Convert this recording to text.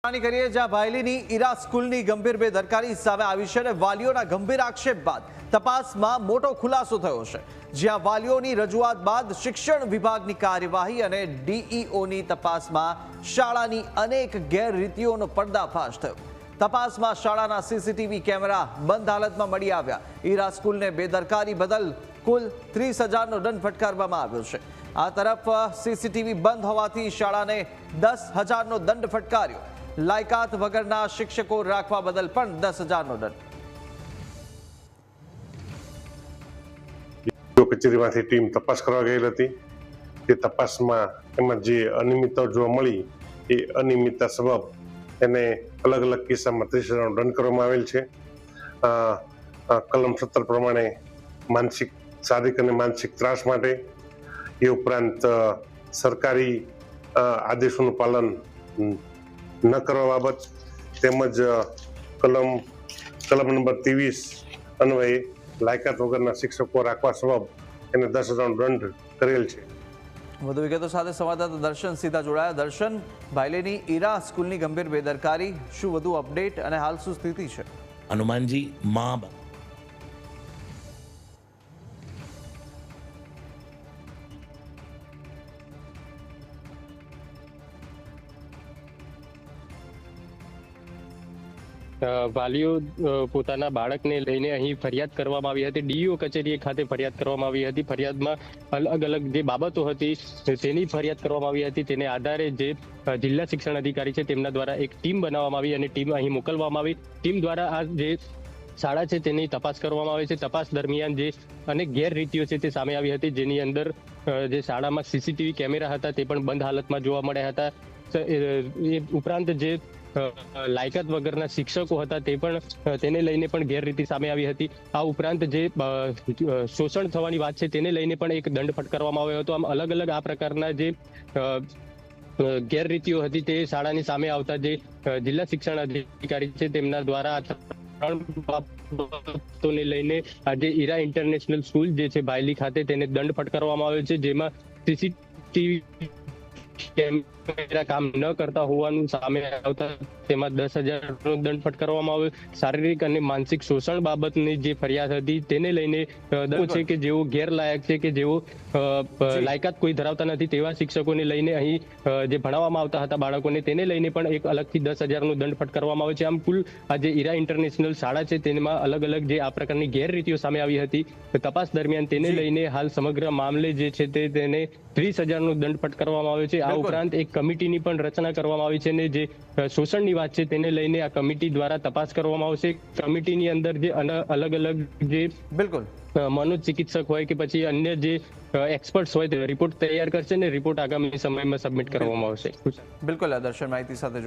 કરીએ જ્યાં ભાયલીની ઈરા સ્કૂલની ગંભીર બેદરકારી સામે આવી છે અને વાલીઓના ગંભીર આક્ષેપ બાદ તપાસમાં મોટો ખુલાસો થયો છે। જ્યાં વાલીઓની રજૂઆત બાદ શિક્ષણ વિભાગની કાર્યવાહી અને ડીઈઓની તપાસમાં શાળાની અનેક ગેરરીતિઓનો પર્દાફાશ થયો। તપાસમાં શાળાના સીસીટીવી કેમેરા બંધ હાલતમાં મળી આવ્યા। ઈરા સ્કૂલને બેદરકારી બદલ કુલ 30,000નો દંડ ફટકારવામાં આવ્યો છે। આ તરફ સીસીટીવી બંધ હોવાથી શાળાને 10,000નો દંડ ફટકાર્યો। લાયકાત વગરના શિક્ષકો રાખવા બદલ પણ 10,000નો દંડ। કચેરીમાંથી ટીમ તપાસ કરવા ગયેલ હતી। તે તપાસમાં એમાં જે અનિયમિતતા જોવા મળી એ અનિયમિતતા સબબ એને અલગ અલગ કિસ્સામાં 30,000નો દંડ કરવામાં આવેલ છે। કલમ 17 પ્રમાણે માનસિક શારીરિક અને માનસિક ત્રાસ માટે એ ઉપરાંત સરકારી આદેશોનું પાલન ન કરવા બાબત તેમજ કલમ નંબર 23 અન્વયે લાયકાત વગરના શિક્ષકો રાખવા સબબ એને 10,000નો દંડ કરેલ છે। વધુ વિગતો સાથે સંવાદદાતા દર્શન સીધા જોડાયા। દર્શન, ભાયલીની ઈરા સ્કૂલની ગંભીર બેદરકારી, શું વધુ અપડેટ અને હાલ શું સ્થિતિ છે? હનુમાનજી માં વાલીઓ પોતાના બાળકને લઈને અહીં ફરિયાદ કરવામાં આવી હતી। ડીઈઓ કચેરી ખાતે ફરિયાદ કરવામાં આવી હતી। ફરિયાદમાં અલગ અલગ જે બાબતો હતી તેની ફરિયાદ કરવામાં આવી હતી। તેને આધારે જે જિલ્લા શિક્ષણ અધિકારી છે તેમના દ્વારા એક ટીમ બનાવવામાં આવી અને ટીમ અહીં મોકલવામાં આવી। ટીમ દ્વારા આ જે શાળા છે તેની તપાસ કરવામાં આવે છે। તપાસ દરમિયાન જે અનેક ગેરરીતિઓ છે તે સામે આવી હતી, જેની અંદર જે શાળામાં સીસીટીવી કેમેરા હતા તે પણ બંધ હાલતમાં જોવા મળ્યા હતા। એ ઉપરાંત જે લાયકાત વગરના શિક્ષકો હતા તે પણ તેને લઈને પણ ગેરરીતિ સામે આવી હતી। આ ઉપરાંત જે શોષણ થવાની વાત છે તેને લઈને પણ એક દંડ ફટકારવામાં આવ્યો હતો। આમ અલગ અલગ આ પ્રકારના જે ગેરરીતિઓ હતી તે શાળાની સામે આવતા જે જિલ્લા શિક્ષણ અધિકારી છે તેમના દ્વારા ત્રણ બાબતોને લઈને આજે ઈરા ઇન્ટરનેશનલ સ્કૂલ જે છે ભાયલી ખાતે તેને દંડ ફટકારવામાં આવ્યો છે, જેમાં સીસીટીવી કેમેરા કામ ન કરતા હોવાનું સામે આવતા તેમાં 10,000નો દંડ ફટકારવામાં આવ્યો। શારીરિક અને માનસિક શોષણ બાબતની જે ફરિયાદ હતી તેને લઈને દંડ છે કે જેઓ ગેરલાયક છે, કે જેઓ લાયકાત કોઈ ધરાવતા નથી તેવા શિક્ષકોને લઈને અહીં જે ભણાવવામાં આવતા હતા બાળકોને તેને લઈને પણ એક અલગથી 10,000નો દંડ ફટકારવામાં આવ્યો છે। આમ કુલ આ જે ઈરા ઇન્ટરનેશનલ શાળા છે તેમાં અલગ અલગ જે આ પ્રકારની ગેરરીતિઓ સામે આવી હતી। તપાસ દરમિયાન તેને લઈને હાલ સમગ્ર મામલે જે છે તેને 30,000નો દંડ ફટકારવામાં આવ્યો છે। આ ઉપરાંત એક કમિટીની પણ રચના કરવામાં આવી છે અને જે શોષણની વાત છે તેને લઈને આ કમિટી દ્વારા તપાસ કરવામાં આવશે। કમિટીની અંદર જે અલગ અલગ જે મનોચિકિત્સક હોય કે પછી અન્ય જે એક્સપર્ટ્સ હોય તે રિપોર્ટ તૈયાર કરશે અને રિપોર્ટ આગામી સમયમાં સબમિટ કરવામાં આવશે। બિલકુલ, દર્શન માહિતી સાથે